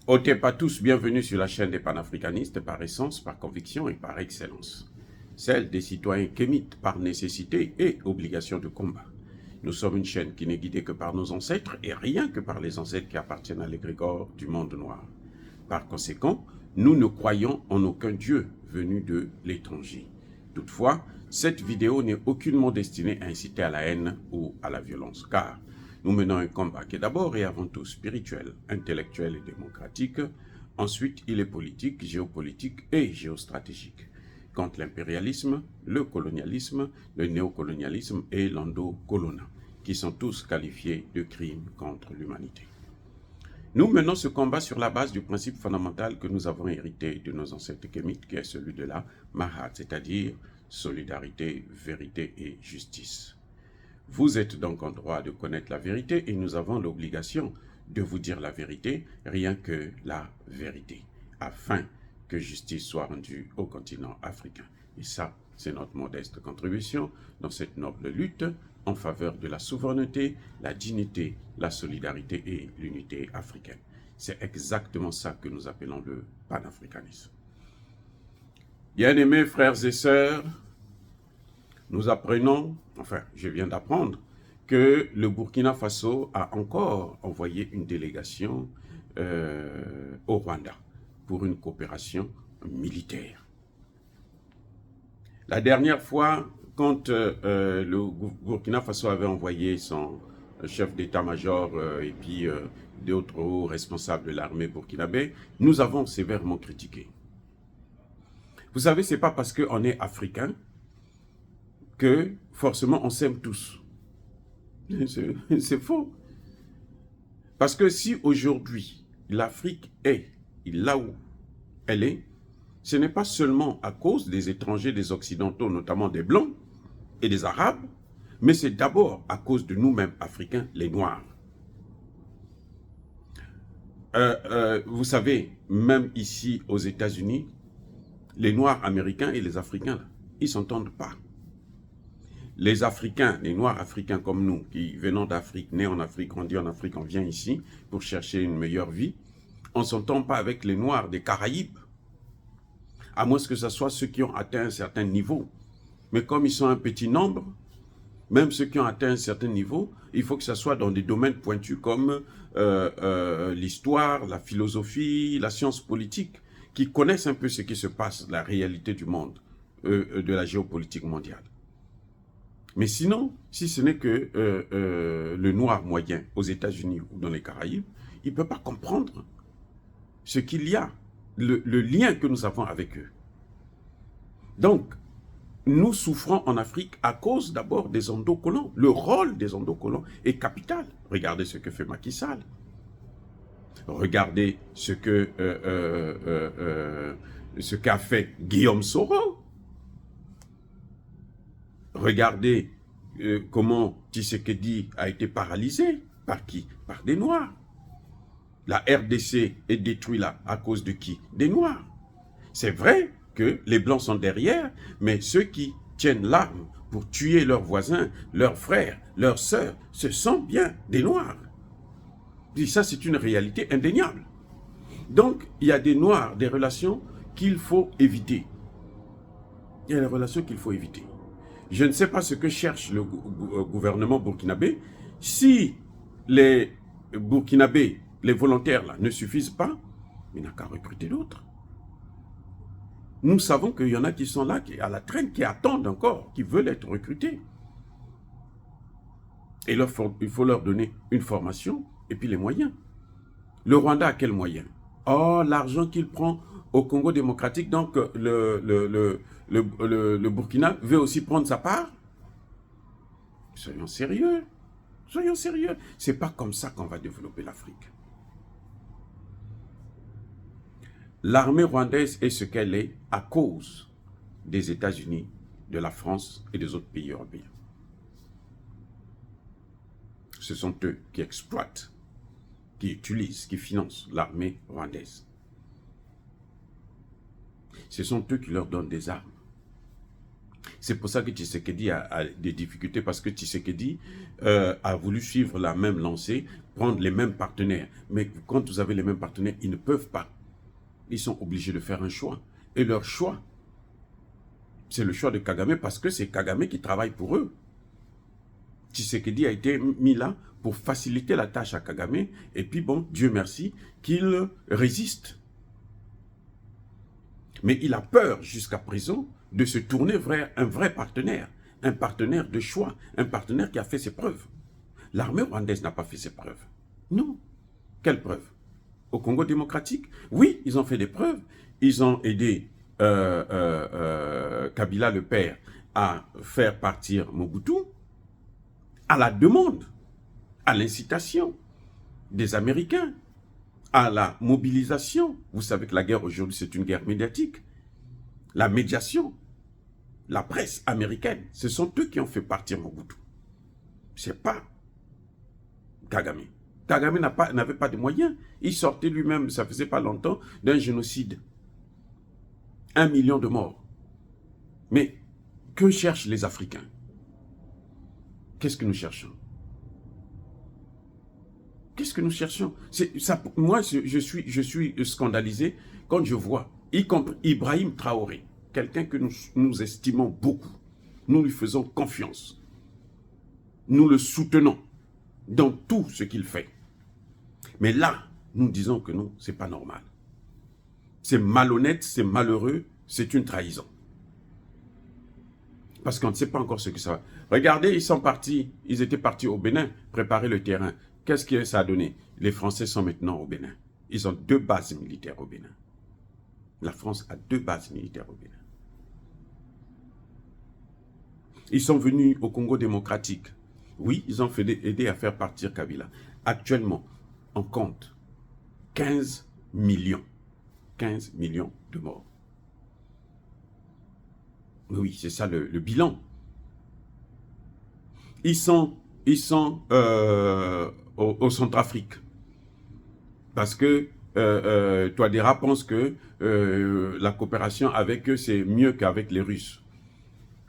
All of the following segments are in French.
Ôtez pas tous, bienvenue sur la chaîne des panafricanistes par essence, par conviction et par excellence. Celle des citoyens kémites par nécessité et obligation de combat. Nous sommes une chaîne qui n'est guidée que par nos ancêtres et rien que par les ancêtres qui appartiennent à l'égrégore du monde noir. Par conséquent, nous ne croyons en aucun Dieu venu de l'étranger. Toutefois, cette vidéo n'est aucunement destinée à inciter à la haine ou à la violence, car nous menons un combat qui est d'abord et avant tout spirituel, intellectuel et démocratique. Ensuite, il est politique, géopolitique et géostratégique. Contre l'impérialisme, le colonialisme, le néocolonialisme et l'endocolonat, qui sont tous qualifiés de crimes contre l'humanité. Nous menons ce combat sur la base du principe fondamental que nous avons hérité de nos ancêtres kémites, qui est celui de la Mahat, c'est-à-dire solidarité, vérité et justice. Vous êtes donc en droit de connaître la vérité et nous avons l'obligation de vous dire la vérité, rien que la vérité, afin que justice soit rendue au continent africain. Et ça, c'est notre modeste contribution dans cette noble lutte en faveur de la souveraineté, la dignité, la solidarité et l'unité africaine. C'est exactement ça que nous appelons le panafricanisme. Bien-aimés frères et sœurs, nous apprenons, enfin, je viens d'apprendre, que le Burkina Faso a encore envoyé une délégation au Rwanda pour une coopération militaire. La dernière fois, quand le Burkina Faso avait envoyé son chef d'état-major et puis d'autres hauts responsables de l'armée burkinabé, nous avons sévèrement critiqué. Vous savez, ce n'est pas parce qu'on est africain que forcément on s'aime tous. C'est faux. Parce que si aujourd'hui l'Afrique est là où elle est, ce n'est pas seulement à cause des étrangers, des occidentaux, notamment des blancs et des arabes, mais c'est d'abord à cause de nous-mêmes africains, les noirs. Vous savez, même ici aux États-Unis, les noirs américains et les africains, ils ne s'entendent pas. Les Africains, les Noirs africains comme nous, qui venons d'Afrique, nés en Afrique, grandis en Afrique, on vient ici pour chercher une meilleure vie, on ne s'entend pas avec les Noirs des Caraïbes, à moins que ce soit ceux qui ont atteint un certain niveau. Mais comme ils sont un petit nombre, même ceux qui ont atteint un certain niveau, il faut que ce soit dans des domaines pointus comme l'histoire, la philosophie, la science politique, qui connaissent un peu ce qui se passe, la réalité du monde, de la géopolitique mondiale. Mais sinon, si ce n'est que le noir moyen aux États-Unis ou dans les Caraïbes, il ne peut pas comprendre ce qu'il y a, le lien que nous avons avec eux. Donc, nous souffrons en Afrique à cause d'abord des endocolons. Le rôle des endocolons est capital. Regardez ce que fait Macky Sall. Regardez ce qu'a fait Guillaume Soro. Regardez comment Tshisekedi a été paralysé. Par qui? Par des Noirs. La RDC est détruite là à cause de qui? Des Noirs. C'est vrai que les Blancs sont derrière, mais ceux qui tiennent l'arme pour tuer leurs voisins, leurs frères, leurs sœurs, ce sont bien des Noirs. Et ça, c'est une réalité indéniable. Donc, il y a des Noirs, des relations qu'il faut éviter. Il y a des relations qu'il faut éviter. Je ne sais pas ce que cherche le gouvernement burkinabé. Si les Burkinabés, les volontaires là, ne suffisent pas, il n'a qu'à recruter d'autres. Nous savons qu'il y en a qui sont là, qui à la traîne, qui attendent encore, qui veulent être recrutés. Et il faut leur donner une formation et puis les moyens. Le Rwanda a quels moyens? Oh, l'argent qu'il prend au Congo démocratique, donc le Burkina veut aussi prendre sa part? Soyons sérieux. Soyons sérieux. Ce n'est pas comme ça qu'on va développer l'Afrique. L'armée rwandaise est ce qu'elle est à cause des États-Unis, de la France et des autres pays européens. Ce sont eux qui exploitent, qui utilisent, qui financent l'armée rwandaise. Ce sont eux qui leur donnent des armes. C'est pour ça que Tshisekedi a des difficultés, parce que Tshisekedi a voulu suivre la même lancée, prendre les mêmes partenaires. Mais quand vous avez les mêmes partenaires, ils ne peuvent pas. Ils sont obligés de faire un choix. Et leur choix, c'est le choix de Kagame, parce que c'est Kagame qui travaille pour eux. Tshisekedi a été mis là pour faciliter la tâche à Kagame, et puis bon, Dieu merci, qu'il résiste. Mais il a peur jusqu'à présent de se tourner vers un vrai partenaire de choix, un partenaire qui a fait ses preuves. L'armée rwandaise n'a pas fait ses preuves. Non. Quelles preuves? Au Congo démocratique, oui, ils ont fait des preuves. Ils ont aidé Kabila le père à faire partir Mobutu à la demande, à l'incitation des Américains, à la mobilisation. Vous savez que la guerre aujourd'hui, c'est une guerre médiatique. La médiation, la presse américaine, ce sont eux qui ont fait partir Mobutu. C'est pas Kagame. Kagame n'avait pas de moyens. Il sortait lui-même, ça faisait pas longtemps, d'un génocide. 1 million de morts. Mais que cherchent les Africains? Qu'est-ce que nous cherchons? Qu'est-ce que nous cherchons? Ça, moi, je suis scandalisé quand je vois, y compris Ibrahim Traoré, quelqu'un que nous estimons beaucoup. Nous lui faisons confiance. Nous le soutenons dans tout ce qu'il fait. Mais là, nous disons que non, c'est pas normal. C'est malhonnête, c'est malheureux, c'est une trahison. Parce qu'on ne sait pas encore ce que ça va. Regardez, ils étaient partis au Bénin, préparer le terrain. Qu'est-ce que ça a donné? Les Français sont maintenant au Bénin. Ils ont 2 bases militaires au Bénin. La France a 2 bases militaires au Bénin. Ils sont venus au Congo démocratique. Oui, ils ont aidé à faire partir Kabila. Actuellement, on compte 15 millions. 15 millions de morts. Oui, c'est ça le bilan. Ils sont au Centrafrique. Parce que Touadéra pense que la coopération avec eux, c'est mieux qu'avec les Russes.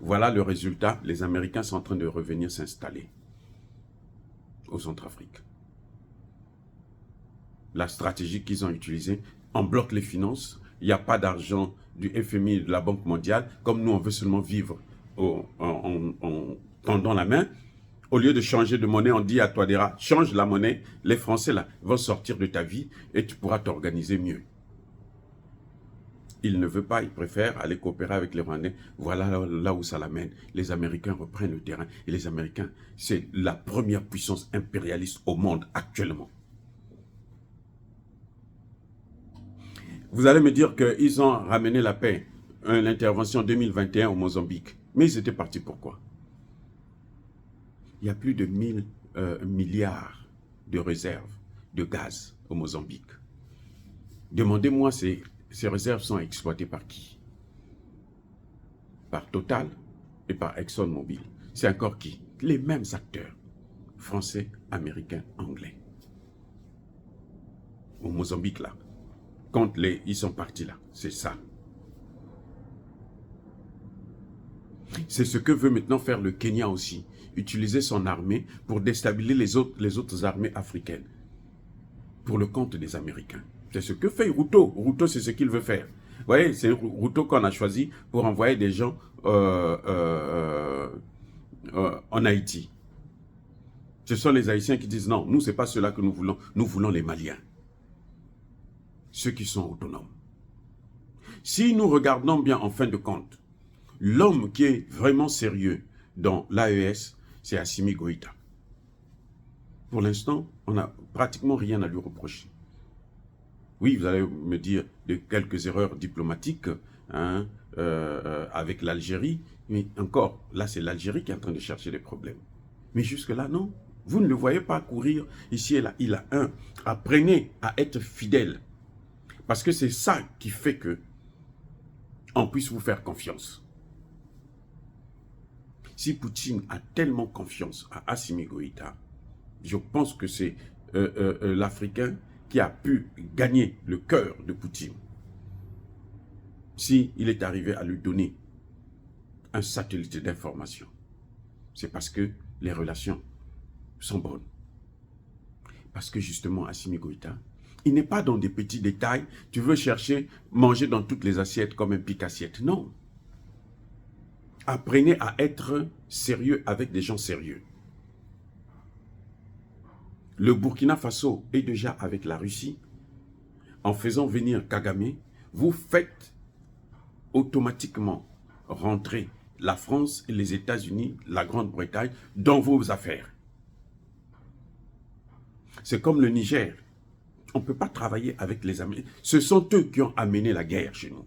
Voilà le résultat. Les Américains sont en train de revenir s'installer au Centrafrique. La stratégie qu'ils ont utilisée, on bloque les finances. Il n'y a pas d'argent du FMI et de la Banque mondiale. Comme nous, on veut seulement vivre en tendant la main. Au lieu de changer de monnaie, on dit à Touadéra, change la monnaie. Les Français là, vont sortir de ta vie et tu pourras t'organiser mieux. Il ne veut pas, il préfère aller coopérer avec les Rwandais. Voilà là où ça l'amène. Les Américains reprennent le terrain. Et les Américains, c'est la première puissance impérialiste au monde actuellement. Vous allez me dire qu'ils ont ramené la paix, l'intervention 2021 au Mozambique. Mais ils étaient partis pourquoi? Il y a plus de 1000 milliards de réserves de gaz au Mozambique. Demandez-moi, ces réserves sont exploitées par qui? Par Total et par ExxonMobil. C'est encore qui? Les mêmes acteurs, français, américains, anglais. Au Mozambique, là. Quand ils sont partis là, c'est ça. C'est ce que veut maintenant faire le Kenya aussi. Utiliser son armée pour déstabiliser les autres armées africaines. Pour le compte des Américains. C'est ce que fait Ruto. Ruto, c'est ce qu'il veut faire. Vous voyez, c'est Ruto qu'on a choisi pour envoyer des gens en Haïti. Ce sont les Haïtiens qui disent non, nous, ce n'est pas cela que nous voulons. Nous voulons les Maliens. Ceux qui sont autonomes. Si nous regardons bien en fin de compte, l'homme qui est vraiment sérieux dans l'AES, c'est Assimi Goïta. Pour l'instant, on n'a pratiquement rien à lui reprocher. Oui, vous allez me dire de quelques erreurs diplomatiques hein, avec l'Algérie, mais encore, là c'est l'Algérie qui est en train de chercher des problèmes. Mais jusque-là, non. Vous ne le voyez pas courir ici et là. Il a apprenez à être fidèle. Parce que c'est ça qui fait que on puisse vous faire confiance. Si Poutine a tellement confiance à Assimi Goïta, je pense que c'est l'Africain qui a pu gagner le cœur de Poutine. Si il est arrivé à lui donner un satellite d'information. C'est parce que les relations sont bonnes. Parce que justement, Assimi Goïta, il n'est pas dans des petits détails. Tu veux chercher, manger dans toutes les assiettes comme un pic-assiette. Non. Apprenez à être sérieux avec des gens sérieux. Le Burkina Faso est déjà avec la Russie. En faisant venir Kagame, vous faites automatiquement rentrer la France et les États-Unis, la Grande-Bretagne, dans vos affaires. C'est comme le Niger. On ne peut pas travailler avec les Américains. Ce sont eux qui ont amené la guerre chez nous.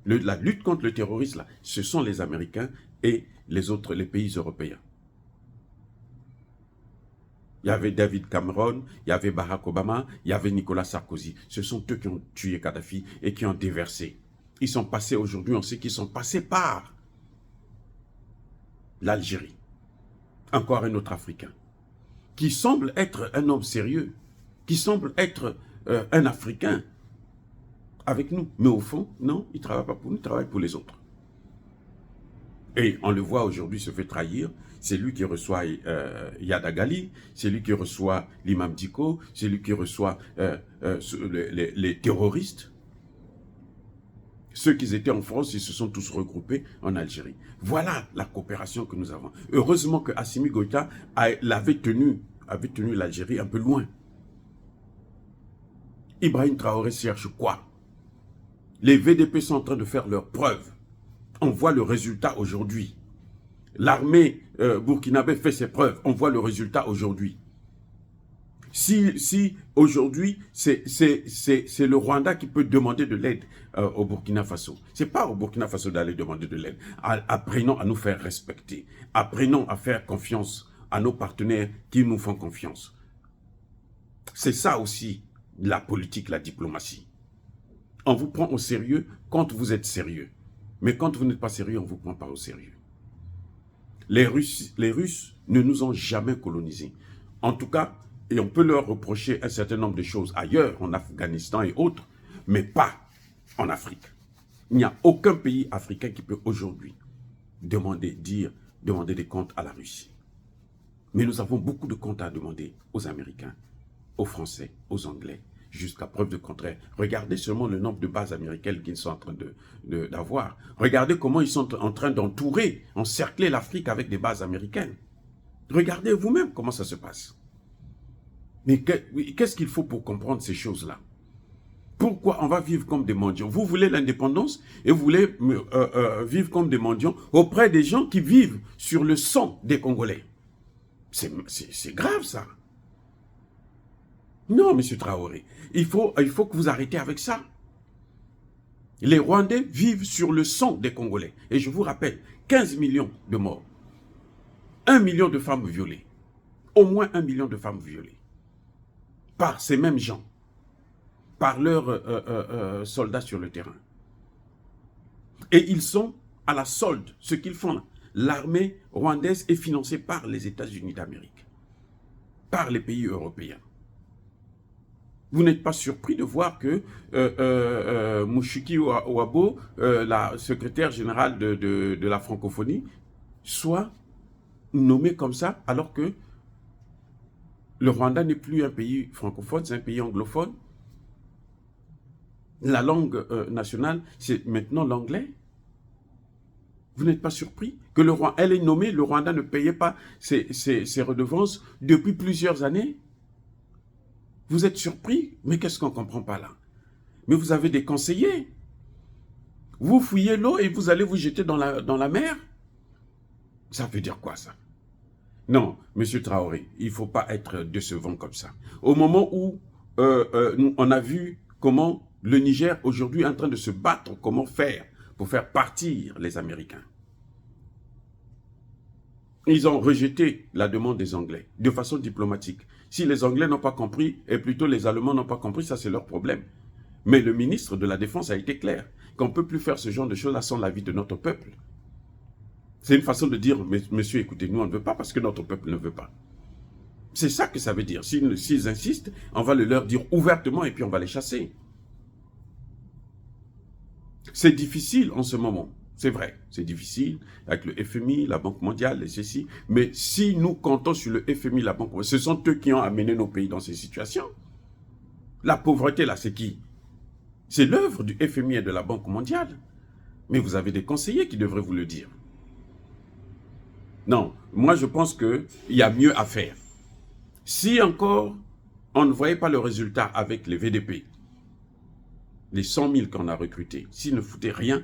La lutte contre le terrorisme, là, ce sont les Américains et les autres, les pays européens. Il y avait David Cameron, il y avait Barack Obama, il y avait Nicolas Sarkozy. Ce sont eux qui ont tué Kadhafi et qui ont déversé. Ils sont passés aujourd'hui, on sait qu'ils sont passés par l'Algérie. Encore un autre Africain, qui semble être un homme sérieux, qui semble être un Africain avec nous. Mais au fond, non, il ne travaille pas pour nous, il travaille pour les autres. Et on le voit aujourd'hui se fait trahir. C'est lui qui reçoit Yada Gali, c'est lui qui reçoit l'imam Diko, c'est lui qui reçoit les terroristes. Ceux qui étaient en France, ils se sont tous regroupés en Algérie. Voilà la coopération que nous avons. Heureusement que Assimi Goïta avait tenu l'Algérie un peu loin. Ibrahim Traoré cherche quoi? Les VDP sont en train de faire leurs preuves. On voit le résultat aujourd'hui. L'armée burkinabé fait ses preuves. On voit le résultat aujourd'hui. Si aujourd'hui, c'est le Rwanda qui peut demander de l'aide au Burkina Faso. Ce n'est pas au Burkina Faso d'aller demander de l'aide. Apprenons à nous faire respecter. Apprenons à faire confiance à nos partenaires qui nous font confiance. C'est ça aussi la politique, la diplomatie. On vous prend au sérieux quand vous êtes sérieux. Mais quand vous n'êtes pas sérieux, on ne vous prend pas au sérieux. Les Russes ne nous ont jamais colonisés. En tout cas, et on peut leur reprocher un certain nombre de choses ailleurs, en Afghanistan et autres, mais pas en Afrique. Il n'y a aucun pays africain qui peut aujourd'hui demander des comptes à la Russie. Mais nous avons beaucoup de comptes à demander aux Américains, aux Français, aux Anglais, jusqu'à preuve de contraire. Regardez seulement le nombre de bases américaines qu'ils sont en train d'avoir. Regardez comment ils sont en train d'entourer, encercler l'Afrique avec des bases américaines. Regardez vous-même comment ça se passe. Mais qu'est-ce qu'il faut pour comprendre ces choses-là? Pourquoi on va vivre comme des mendiants? Vous voulez l'indépendance et vous voulez vivre comme des mendiants auprès des gens qui vivent sur le sang des Congolais. C'est grave ça. Non, M. Traoré, il faut que vous arrêtez avec ça. Les Rwandais vivent sur le sang des Congolais. Et je vous rappelle, 15 millions de morts. 1 million de femmes violées. Au moins 1 million de femmes violées. Par ces mêmes gens. Par leurs soldats sur le terrain. Et ils sont à la solde. Ce qu'ils font, l'armée rwandaise est financée par les États-Unis d'Amérique. Par les pays européens. Vous n'êtes pas surpris de voir que Mouchiki Ouabo, la secrétaire générale de la francophonie, soit nommée comme ça, alors que le Rwanda n'est plus un pays francophone, c'est un pays anglophone. La langue nationale, c'est maintenant l'anglais. Vous n'êtes pas surpris que elle est nommée, le Rwanda ne payait pas ses redevances depuis plusieurs années? Vous êtes surpris? Mais qu'est-ce qu'on ne comprend pas là? Mais vous avez des conseillers. Vous fouillez l'eau et vous allez vous jeter dans la mer? Ça veut dire quoi ça? Non, M. Traoré, il ne faut pas être décevant comme ça. Au moment où on a vu comment le Niger aujourd'hui est en train de se battre, comment faire pour faire partir les Américains. Ils ont rejeté la demande des Anglais de façon diplomatique. Si les Anglais n'ont pas compris, et plutôt les Allemands n'ont pas compris, ça c'est leur problème. Mais le ministre de la Défense a été clair, qu'on ne peut plus faire ce genre de choses sans l'avis de notre peuple. C'est une façon de dire, monsieur, écoutez, nous on ne veut pas parce que notre peuple ne veut pas. C'est ça que ça veut dire. S'ils insistent, on va le leur dire ouvertement et puis on va les chasser. C'est difficile en ce moment. C'est vrai, c'est difficile avec le FMI, la Banque mondiale, et ceci. Mais si nous comptons sur le FMI, la Banque mondiale, ce sont eux qui ont amené nos pays dans ces situations. La pauvreté, là, c'est qui? C'est l'œuvre du FMI et de la Banque mondiale. Mais vous avez des conseillers qui devraient vous le dire. Non, moi je pense qu'il y a mieux à faire. Si encore on ne voyait pas le résultat avec les VDP, les 100 000 qu'on a recrutés, s'ils ne foutaient rien,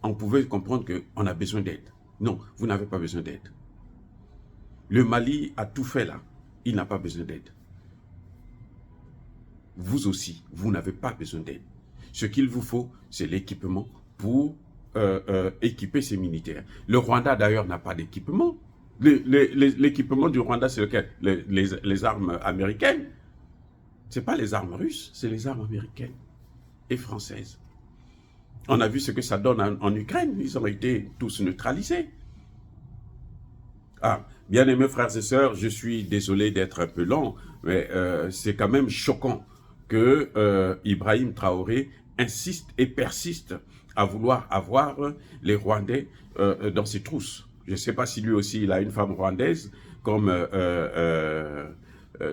on pouvait comprendre qu'on a besoin d'aide. Non, vous n'avez pas besoin d'aide. Le Mali a tout fait là, il n'a pas besoin d'aide. Vous aussi, vous n'avez pas besoin d'aide. Ce qu'il vous faut, c'est l'équipement pour équiper ses militaires. Le Rwanda d'ailleurs n'a pas d'équipement. L'équipement du Rwanda, c'est lequel? Les armes américaines. Ce n'est pas les armes russes, c'est les armes américaines et françaises. On a vu ce que ça donne en Ukraine. Ils ont été tous neutralisés. Ah, bien-aimés frères et sœurs, je suis désolé d'être un peu long, mais c'est quand même choquant que Ibrahim Traoré insiste et persiste à vouloir avoir les Rwandais dans ses trousses. Je ne sais pas si lui aussi il a une femme rwandaise comme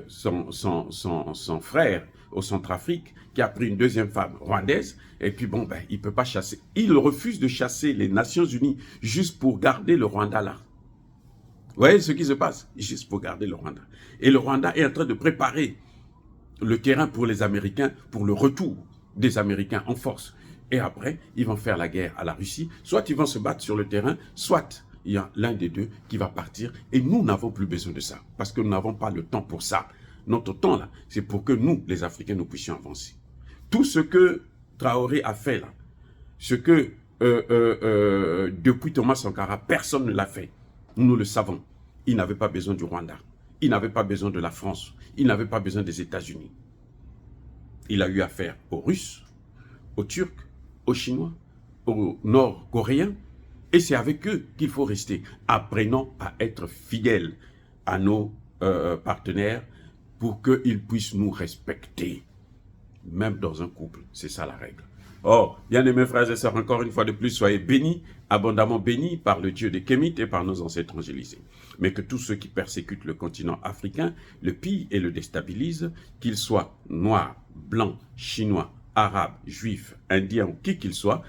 son frère au Centrafrique qui a pris une deuxième femme rwandaise et puis bon, ben, il ne peut pas chasser. Il refuse de chasser les Nations Unies juste pour garder le Rwanda là. Vous voyez ce qui se passe? Juste pour garder le Rwanda. Et le Rwanda est en train de préparer le terrain pour les Américains, pour le retour des Américains en force. Et après, ils vont faire la guerre à la Russie. Soit ils vont se battre sur le terrain, soit il y a l'un des deux qui va partir. Et nous n'avons plus besoin de ça, parce que nous n'avons pas le temps pour ça. Notre temps, là, c'est pour que nous, les Africains, nous puissions avancer. Tout ce que Traoré a fait, là, ce que depuis Thomas Sankara, personne ne l'a fait. Nous le savons. Il n'avait pas besoin du Rwanda. Il n'avait pas besoin de la France. Il n'avait pas besoin des États-Unis. Il a eu affaire aux Russes, aux Turcs, aux Chinois, aux Nord-Coréens. Et c'est avec eux qu'il faut rester. Apprenons à être fidèles à nos partenaires pour qu'ils puissent nous respecter. Même dans un couple, c'est ça la règle. Oh, bien-aimés frères et sœurs, encore une fois de plus, soyez bénis, abondamment bénis par le Dieu des Kémites et par nos ancêtres angélisés. Mais que tous ceux qui persécutent le continent africain le pillent et le déstabilisent, qu'ils soient noirs, blancs, chinois, arabes, juifs, indiens ou qui qu'ils soient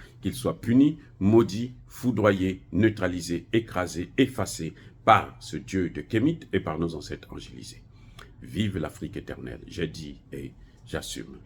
punis, maudits, foudroyés, neutralisés, écrasés, effacés par ce Dieu de Kémites et par nos ancêtres angélisés. Vive l'Afrique éternelle, j'ai dit et j'assume.